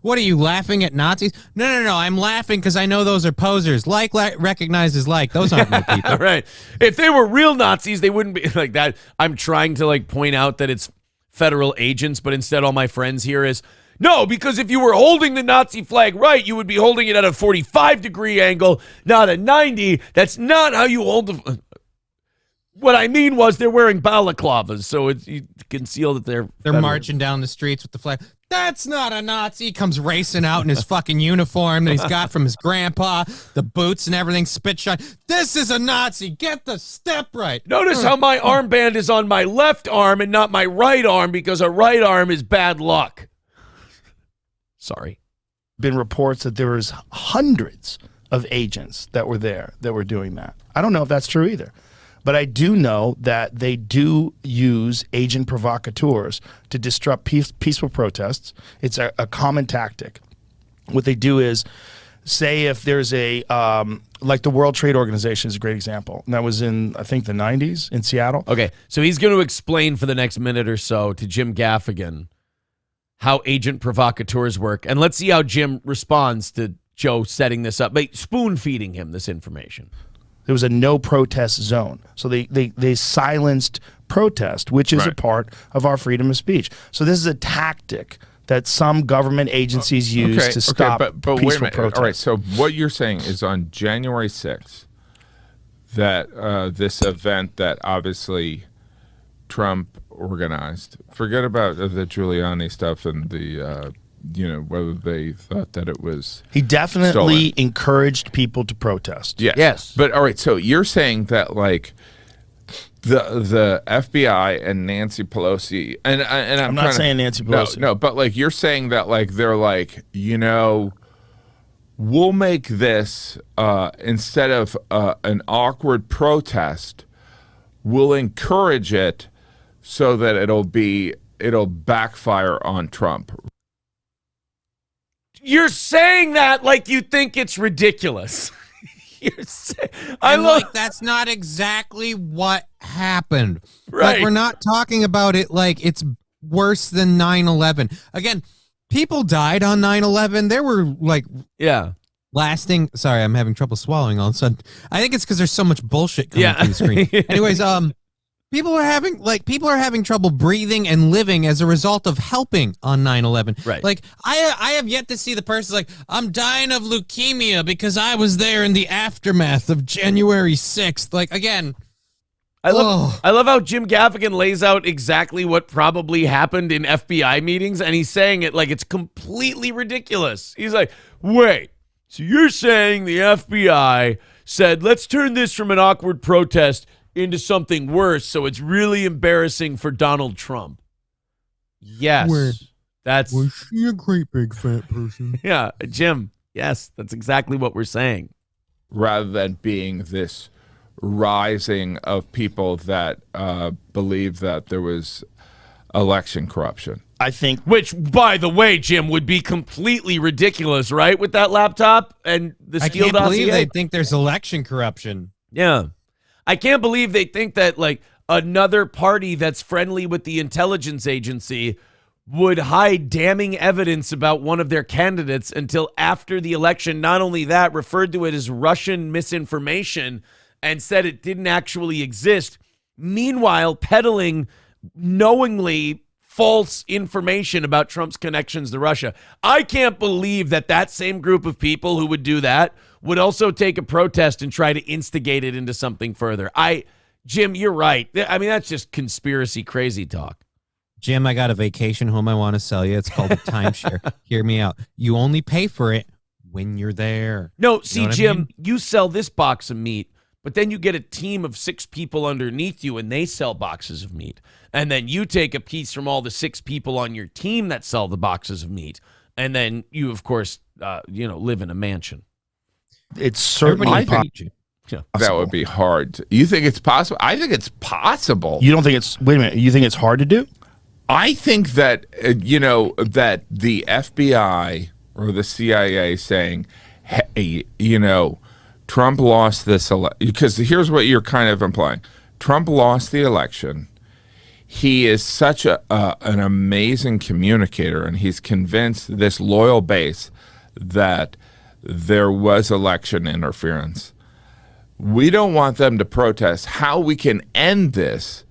what are you laughing at Nazis? No, I'm laughing because I know those are posers. Like recognizes like. Those aren't my people. Right. If they were real Nazis, they wouldn't be like that. I'm trying to like point out that it's federal agents, but instead all my friends here is, no, because if you were holding the Nazi flag right, you would be holding it at a 45-degree angle, not a 90. That's not how you hold the... What I mean was they're wearing balaclavas, so you conceal that they're marching down the streets with the flag. That's not a Nazi. He comes racing out in his fucking uniform that he's got from his grandpa, the boots and everything, spit shine. This is a Nazi. Get the step right. Notice how my armband is on my left arm and not my right arm because a right arm is bad luck. Sorry. Been reports that there was hundreds of agents that were there that were doing that. I don't know if that's true either. But I do know that they do use agent provocateurs to disrupt peaceful protests. It's a common tactic. What they do is, say if there's a, like the World Trade Organization is a great example. And that was in, I think, the 90s in Seattle. Okay, so he's going to explain for the next minute or so to Jim Gaffigan how agent provocateurs work. And let's see how Jim responds to Joe setting this up, by spoon-feeding him this information. There was a no protest zone. So they silenced protest, which is a part of our freedom of speech. So this is a tactic that some government agencies use to stop but peaceful wait a minute. protest. All right, so what you're saying is on January 6th, that this event that obviously Trump organized, forget about the Giuliani stuff and the whether they thought that it was he definitely stolen. Encouraged people to protest. Yes. But all right, so you're saying that like the FBI and Nancy Pelosi and I'm not saying Nancy Pelosi. No, but like you're saying that like they're like, we'll make this instead of an awkward protest, we'll encourage it so that it'll backfire on Trump. You're saying that like you think it's ridiculous. That's not exactly what happened. Right. Like, we're not talking about it like it's worse than 9/11. Again, people died on 9/11. There were lasting. Sorry, I'm having trouble swallowing all of a sudden. I think it's because there's so much bullshit coming through the screen. Anyways, people are having trouble breathing and living as a result of helping on 9/11. Right. Like I have yet to see the person like, I'm dying of leukemia because I was there in the aftermath of January 6th. Like, again, I love how Jim Gaffigan lays out exactly what probably happened in FBI meetings, and he's saying it like it's completely ridiculous. He's like, wait, so you're saying the FBI said, let's turn this from an awkward protest into something worse, so it's really embarrassing for Donald Trump. Yes. Was she a great big fat person? Yeah, Jim, yes, that's exactly what we're saying. Rather than being this rising of people that believe that there was election corruption. I think, which, by the way, Jim, would be completely ridiculous, right? With that laptop and the Steele I can't dossier. believe they think there's election corruption. Yeah, I can't believe they think that like another party that's friendly with the intelligence agency would hide damning evidence about one of their candidates until after the election. Not only that, referred to it as Russian misinformation and said it didn't actually exist. Meanwhile, peddling knowingly false information about Trump's connections to Russia. I can't believe that that same group of people who would do that would also take a protest and try to instigate it into something further. Jim, you're right. I mean, that's just conspiracy crazy talk. Jim, I got a vacation home I want to sell you. It's called a timeshare. Hear me out. You only pay for it when you're there. No, see, you know Jim, I mean? you sell this box of meat, but then you get a team of 6 people underneath you and they sell boxes of meat. And then you take a piece from all the 6 people on your team that sell the boxes of meat. And then you, of course, live in a mansion. It's certainly possible. Yeah. That would be hard. You think it's possible? I think it's possible. You don't think it's, wait a minute, you think it's hard to do? I think that, that the FBI or the CIA saying, hey, Trump lost this election, because here's what you're kind of implying. Trump lost the election. He is such an amazing communicator, and he's convinced this loyal base that there was election interference. We don't want them to protest. How we can end this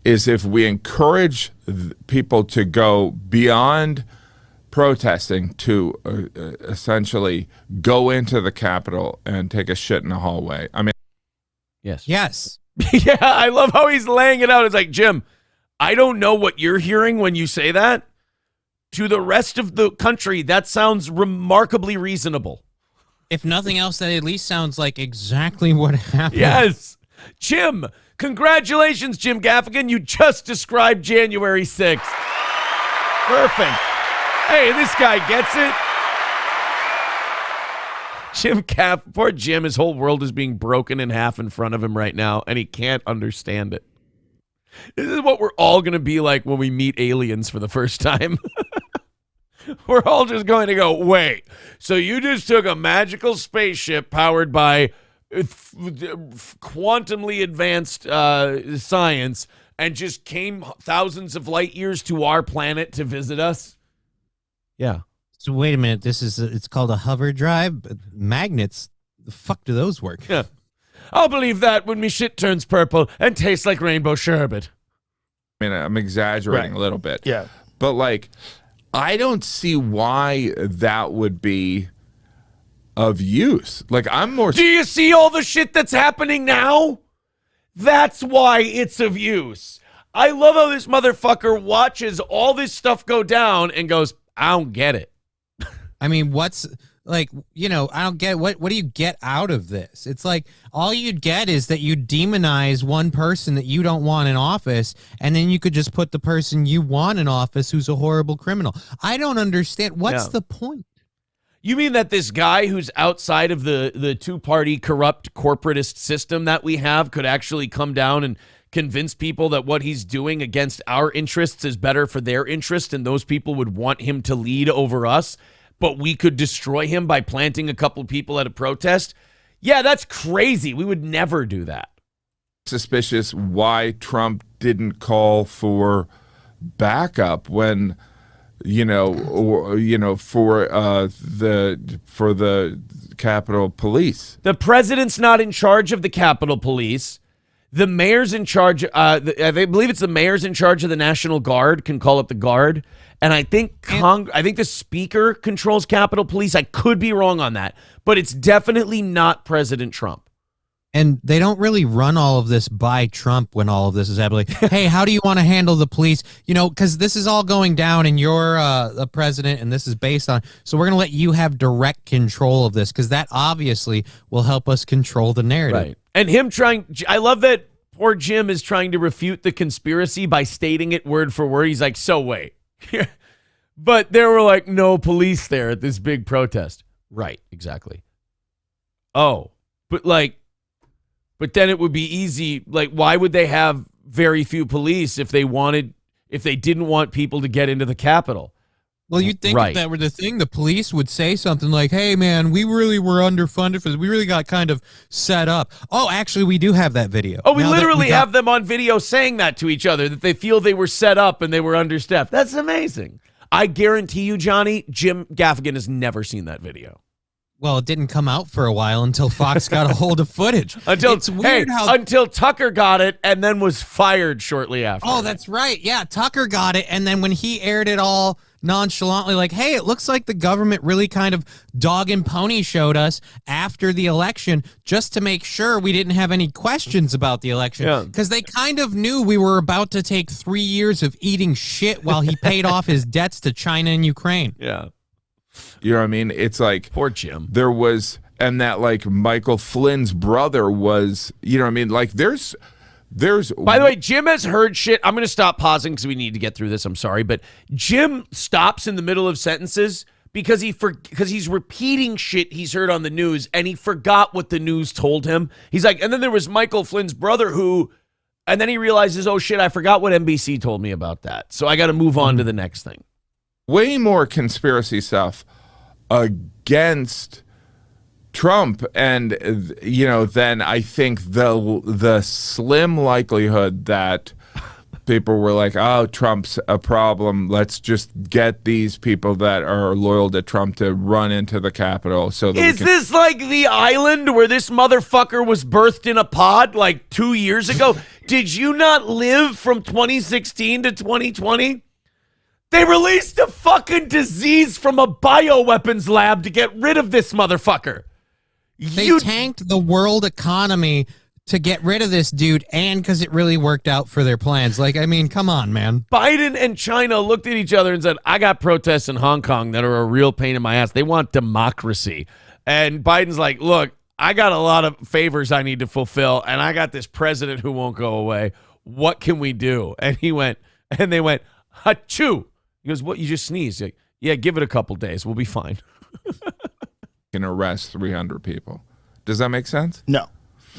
is if we encourage people to go beyond protesting to essentially go into the Capitol and take a shit in the hallway. I mean, Yes. Yes. Yeah, I love how he's laying it out. It's like, Jim, I don't know what you're hearing when you say that. To the rest of the country, that sounds remarkably reasonable. If nothing else, that at least sounds like exactly what happened. Yes. Jim, congratulations, Jim Gaffigan. You just described January 6th. Perfect. Hey, this guy gets it. Poor Jim, his whole world is being broken in half in front of him right now, and he can't understand it. This is what we're all going to be like when we meet aliens for the first time. We're all just going to go, wait, so you just took a magical spaceship powered by quantumly advanced science and just came thousands of light years to our planet to visit us? Yeah. So wait a minute. It's called a hover drive. Magnets. The fuck do those work? Yeah. I'll believe that when me shit turns purple and tastes like rainbow sherbet. I mean, I'm exaggerating a little bit. Yeah. But like, I don't see why that would be of use. Like, I'm more. Do you see all the shit that's happening now? That's why it's of use. I love how this motherfucker watches all this stuff go down and goes, I don't get it. I mean, what's like, I don't get what do you get out of this? It's like all you'd get is that you demonize one person that you don't want in office, and then you could just put the person you want in office who's a horrible criminal. I don't understand. What's the point? You mean that this guy who's outside of the two-party corrupt corporatist system that we have could actually come down and convince people that what he's doing against our interests is better for their interest, and those people would want him to lead over us, but we could destroy him by planting a couple people at a protest? Yeah, that's crazy. We would never do that. Suspicious why Trump didn't call for backup when, for the Capitol Police. The president's not in charge of the Capitol Police. The mayor's in charge. I believe it's the mayor's in charge of the National Guard, can call up the Guard. And I think I think the Speaker controls Capitol Police. I could be wrong on that, but it's definitely not President Trump. And they don't really run all of this by Trump when all of this is happening. Like, hey, how do you want to handle the police? You know, because this is all going down and you're the president and this is based on. So we're going to let you have direct control of this because that obviously will help us control the narrative. Right. And him I love that poor Jim is trying to refute the conspiracy by stating it word for word. He's like, so wait. But there were like no police there at this big protest. Right. Exactly. Oh, but then it would be easy. Like, why would they have very few police if they didn't want people to get into the Capitol? Well, you'd think if that were the thing, the police would say something like, hey, man, we really were underfunded for this. We really got kind of set up. Oh, actually, we do have that video. Oh, we literally have them on video saying that to each other, that they feel they were set up and they were understaffed. That's amazing. I guarantee you, Johnny, Jim Gaffigan has never seen that video. Well, it didn't come out for a while until Fox got a hold of footage. Until Tucker got it and then was fired shortly after. Oh, that's right. Yeah, Tucker got it. And then when he aired it all nonchalantly, like, hey, it looks like the government really kind of dog and pony showed us after the election just to make sure we didn't have any questions about the election. Because they kind of knew we were about to take 3 years of eating shit while he paid off his debts to China and Ukraine. Yeah. You know what I mean? It's like poor Jim. There was, and that like Michael Flynn's brother was, you know what I mean? Like there's. By the way, Jim has heard shit. I'm going to stop pausing because we need to get through this. I'm sorry, but Jim stops in the middle of sentences because he's repeating shit he's heard on the news and he forgot what the news told him. He's like, and then there was Michael Flynn's brother and then he realizes, oh shit, I forgot what NBC told me about that. So I got to move on to the next thing. Way more conspiracy stuff against Trump, and then I think the slim likelihood that people were like, oh, Trump's a problem, let's just get these people that are loyal to Trump to run into the Capitol. So that is this like the island where this motherfucker was birthed in a pod like 2 years ago? Did you not live from 2016 to 2020? They released a fucking disease from a bioweapons lab to get rid of this motherfucker. They tanked the world economy to get rid of this dude, and because it really worked out for their plans. Like, I mean, come on, man. Biden and China looked at each other and said, I got protests in Hong Kong that are a real pain in my ass. They want democracy. And Biden's like, look, I got a lot of favors I need to fulfill, and I got this president who won't go away. What can we do? And they went, achoo. He goes, what, you just sneezed? Like, yeah, give it a couple days. We'll be fine. Can arrest 300 people. Does that make sense? No.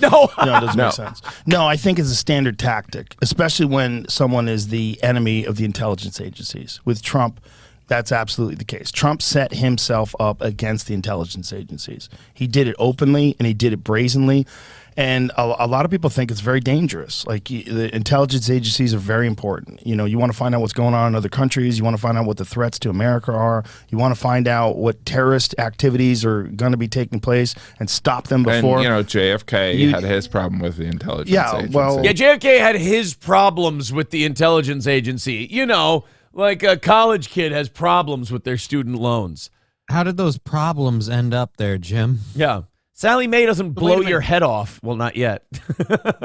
No. No, it doesn't make sense. No, I think it's a standard tactic, especially when someone is the enemy of the intelligence agencies. With Trump, that's absolutely the case. Trump set himself up against the intelligence agencies. He did it openly and he did it brazenly. And a lot of people think it's very dangerous. Like, the intelligence agencies are very important. You know, you want to find out what's going on in other countries. You want to find out what the threats to America are. You want to find out what terrorist activities are going to be taking place and stop them before. And, JFK had his problem with the intelligence agency. JFK had his problems with the intelligence agency. You know, like a college kid has problems with their student loans. How did those problems end up there, Jim? Yeah. Sally Mae doesn't blow your head off. Well, not yet.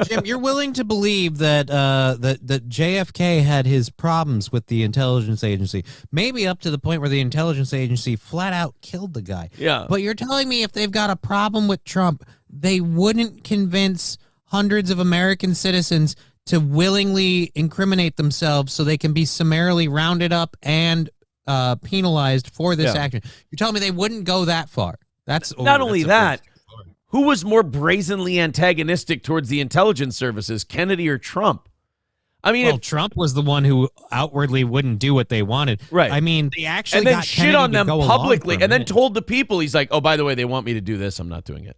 Jim, you're willing to believe that that JFK had his problems with the intelligence agency, maybe up to the point where the intelligence agency flat out killed the guy. Yeah. But you're telling me if they've got a problem with Trump, they wouldn't convince hundreds of American citizens to willingly incriminate themselves so they can be summarily rounded up and penalized for this action. You're telling me they wouldn't go that far. That's not only that. Who was more brazenly antagonistic towards the intelligence services, Kennedy or Trump? I mean, Trump was the one who outwardly wouldn't do what they wanted. Right. I mean, they actually and then got shit Kennedy on them publicly, and then minute. told the people, he's like, "Oh, by the way, they want me to do this. I'm not doing it."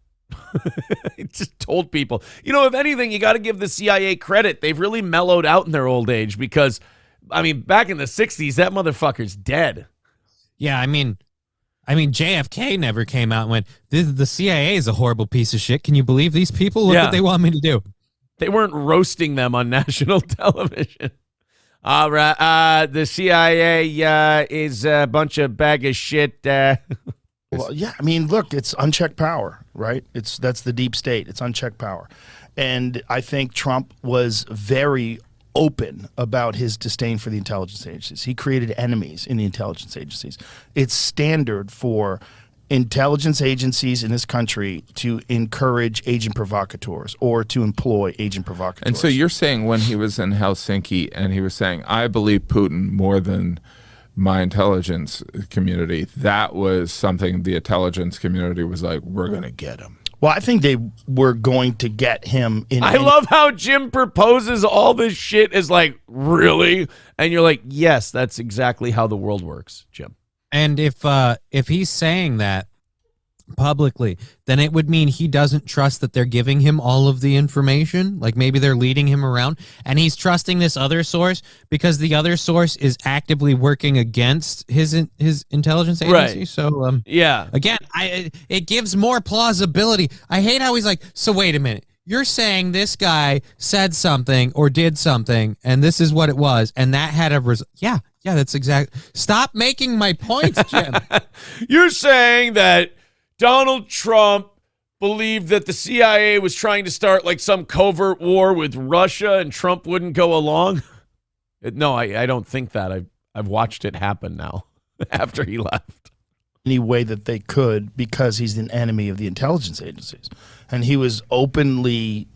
He just told people. You know, if anything, you got to give the CIA credit. They've really mellowed out in their old age because, I mean, back in the '60s, that motherfucker's dead. Yeah, I mean, JFK never came out and went, the CIA is a horrible piece of shit. Can you believe these people? Look what they want me to do. They weren't roasting them on national television. All right. The CIA is a bunch of bag of shit. Well, yeah, I mean, look, it's unchecked power, right? That's the deep state. It's unchecked power. And I think Trump was very open about his disdain for the intelligence agencies. He created enemies in the intelligence agencies. It's standard for intelligence agencies in this country to encourage agent provocateurs or to employ agent provocateurs. And so you're saying when he was in Helsinki and he was saying, I believe Putin more than my intelligence community, that was something the intelligence community was like, we're going to get him. Well, I think they were going to get him in. I love how Jim proposes all this shit as like, really? And you're like, yes, that's exactly how the world works, Jim. And if he's saying that publicly, then it would mean he doesn't trust that they're giving him all of the information. Like maybe they're leading him around and he's trusting this other source because the other source is actively working against his intelligence agency. Right. So Yeah. again, it gives more plausibility. I hate how he's like, so wait a minute. You're saying this guy said something or did something and this is what it was and that had a result. Yeah, that's exact. Stop making my points, Jim. You're saying that Donald Trump believed that the CIA was trying to start like some covert war with Russia and Trump wouldn't go along? No, I don't think that. I've watched it happen now after he left. Any way that they could because he's an enemy of the intelligence agencies. And he was openly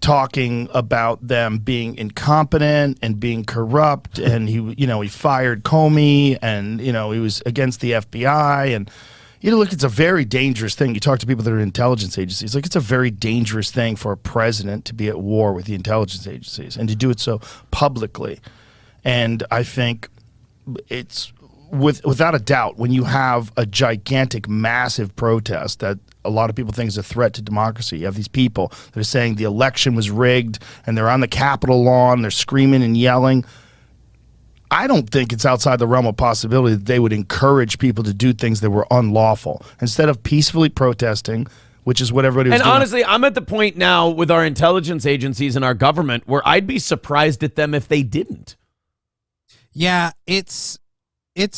talking about them being incompetent and being corrupt. And he fired Comey and, he was against the FBI. And, look, it's a very dangerous thing. You talk to people that are in intelligence agencies. Like, it's a very dangerous thing for a president to be at war with the intelligence agencies and to do it so publicly. And I think it's without a doubt, when you have a gigantic, massive protest that a lot of people think is a threat to democracy, you have these people that are saying the election was rigged and they're on the Capitol lawn, they're screaming and yelling. I don't think it's outside the realm of possibility that they would encourage people to do things that were unlawful instead of peacefully protesting, which is what everybody was doing. And honestly, I'm at the point now with our intelligence agencies and our government where I'd be surprised at them if they didn't. Yeah, it's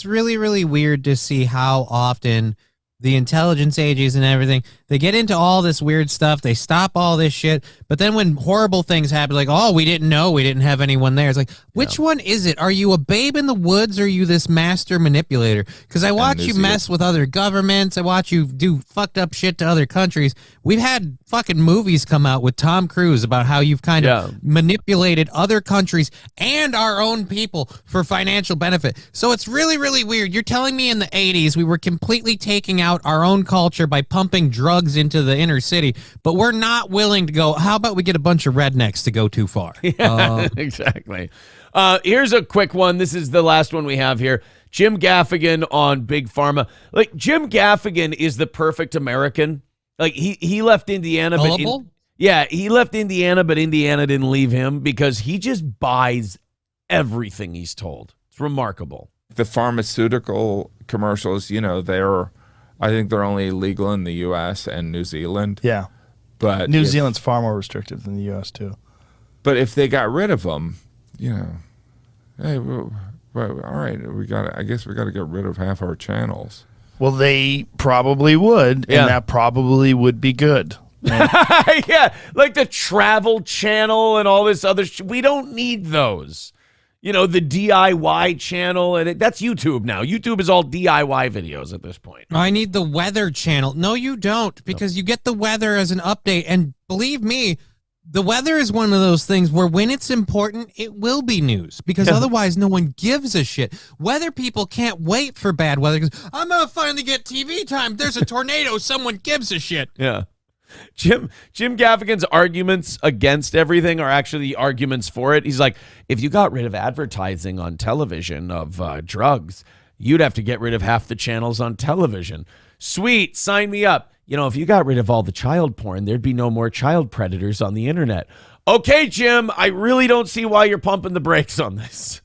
really, really weird to see how often the intelligence agencies and everything, they get into all this weird stuff. They stop all this shit. But then when horrible things happen, like, oh, we didn't know, we didn't have anyone there. It's like, which one is it? Are you a babe in the woods or are you this master manipulator? Because I watch you mess with other governments. I watch you do fucked up shit to other countries. We've had fucking movies come out with Tom Cruise about how you've kind of manipulated other countries and our own people for financial benefit. So it's really, really weird. You're telling me in the 80s we were completely taking out our own culture by pumping drugs into the inner city, but we're not willing to go, how about we get a bunch of rednecks to go too far? Yeah, exactly. Here's a quick one. This is the last one we have here. Jim Gaffigan on Big Pharma. Like, Jim Gaffigan is the perfect American. Like, he left Indiana, but he left Indiana, but Indiana didn't leave him because he just buys everything he's told. It's remarkable. The pharmaceutical commercials, I think they're only legal in the U.S. and New Zealand. Yeah. But New Zealand's far more restrictive than the U.S. too. But if they got rid of them, hey, well, all right, I guess we got to get rid of half our channels. Well, they probably would, and that probably would be good. Yeah, like the Travel Channel and all this other shit. We don't need those. The DIY channel, and that's YouTube now. YouTube is all DIY videos at this point. I need the Weather Channel. No, you don't, because you get the weather as an update. And believe me, the weather is one of those things where when it's important, it will be news, because otherwise no one gives a shit. Weather people can't wait for bad weather because I'm going to finally get TV time. There's a tornado. Someone gives a shit. Yeah. Jim Gaffigan's arguments against everything are actually the arguments for it. He's like, if you got rid of advertising on television of drugs, you'd have to get rid of half the channels on television. Sweet, sign me up. If you got rid of all the child porn, there'd be no more child predators on the internet. Okay, Jim, I really don't see why you're pumping the brakes on this.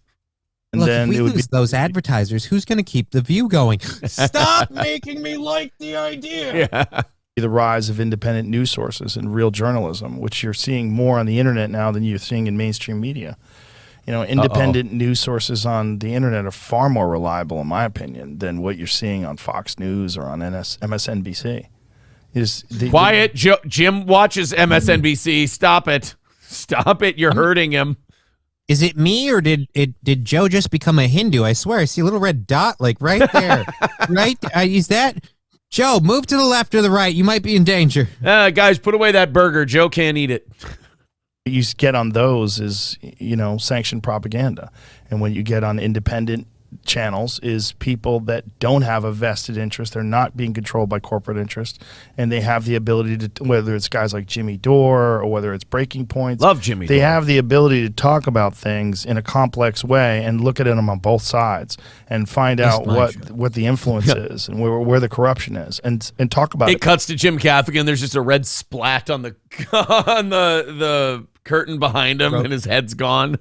And look, then if we lose those advertisers, who's going to keep the view going? Stop making me like the idea. Yeah. The rise of independent news sources and real journalism, which you're seeing more on the internet now than you're seeing in mainstream media. Independent news sources on the internet are far more reliable, in my opinion, than what you're seeing on Fox News or on MSNBC. Quiet. Jim watches MSNBC. Stop it. Stop it. You're hurting him. Is it me, or did Joe just become a Hindu? I swear I see a little red dot right there. Right? Is that Joe? Move to the left or the right. You might be in danger. Guys, put away that burger. Joe can't eat it. What you get on those is, sanctioned propaganda. And what you get on independent channels is people that don't have a vested interest. They're not being controlled by corporate interest. And they have the ability to, whether it's guys like Jimmy Dore or whether it's Breaking Points. Love Jimmy They Dore. have the ability to talk about things in a complex way and look at them on both sides and find out what the influence is and where the corruption is and talk about it. It cuts to Jim Gaffigan. There's just a red splat on the on the curtain behind him, and his head's gone.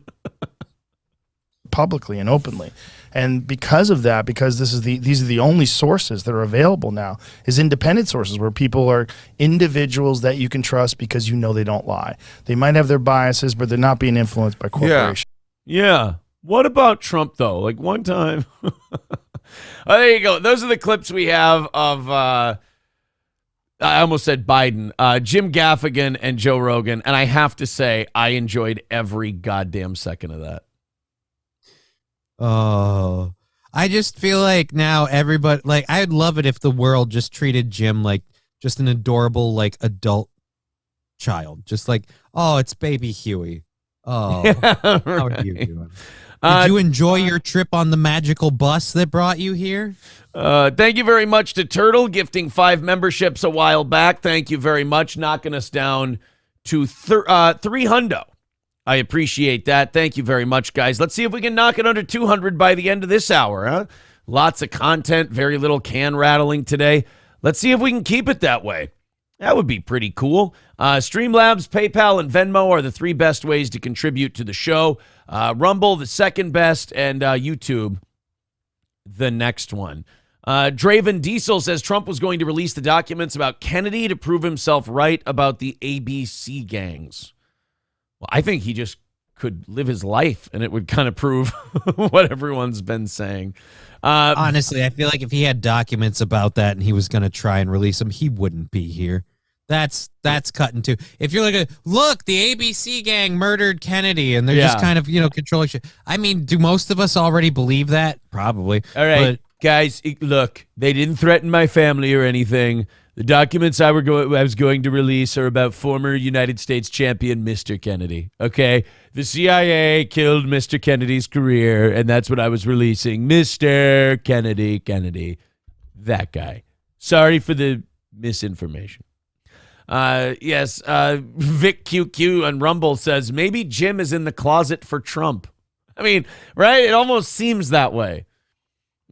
Publicly and openly. And because of that, because these are the only sources that are available now, is independent sources where people are individuals that you can trust because they don't lie. They might have their biases, but they're not being influenced by corporations. Yeah. What about Trump, though? Like one time. There you go. Those are the clips we have of, I almost said Biden, Jim Gaffigan and Joe Rogan. And I have to say, I enjoyed every goddamn second of that. Oh, I just feel like now everybody, I'd love it if the world just treated Jim like just an adorable, adult child. Just oh, it's baby Huey. Oh, Yeah, how are you doing? Did you enjoy your trip on the magical bus that brought you here? Thank you very much to Turtle, gifting 5 memberships a while back. Thank you very much, knocking us down to 300. I appreciate that. Thank you very much, guys. Let's see if we can knock it under 200 by the end of this hour, huh? Lots of content, very little can rattling today. Let's see if we can keep it that way. That would be pretty cool. Streamlabs, PayPal, and Venmo are the 3 best ways to contribute to the show. Rumble, the second best, and YouTube, the next one. Draven Diesel says Trump was going to release the documents about Kennedy to prove himself right about the ABC gangs. Well, I think he just could live his life, and it would kind of prove what everyone's been saying. Honestly, I feel like if he had documents about that and he was going to try and release them, he wouldn't be here. That's cutting too. If you're look, the ABC gang murdered Kennedy, and they're just kind of, controlling shit. I mean, do most of us already believe that? Probably. All right, guys, look, they didn't threaten my family or anything. The documents I was going to release are about former United States champion Mr. Kennedy, okay? The CIA killed Mr. Kennedy's career, and that's what I was releasing. Mr. Kennedy, that guy. Sorry for the misinformation. Yes, Vic QQ on Rumble says, maybe Jim is in the closet for Trump. I mean, right? It almost seems that way.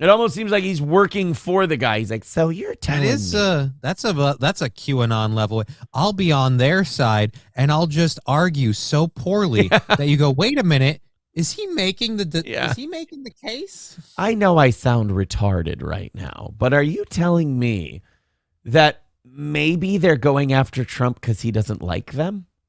It almost seems like he's working for the guy. He's like, so you're telling me. That's a QAnon level. I'll be on their side, and I'll just argue so poorly that you go, wait a minute, is he making is he making the case? I know I sound retarded right now, but are you telling me that maybe they're going after Trump because he doesn't like them?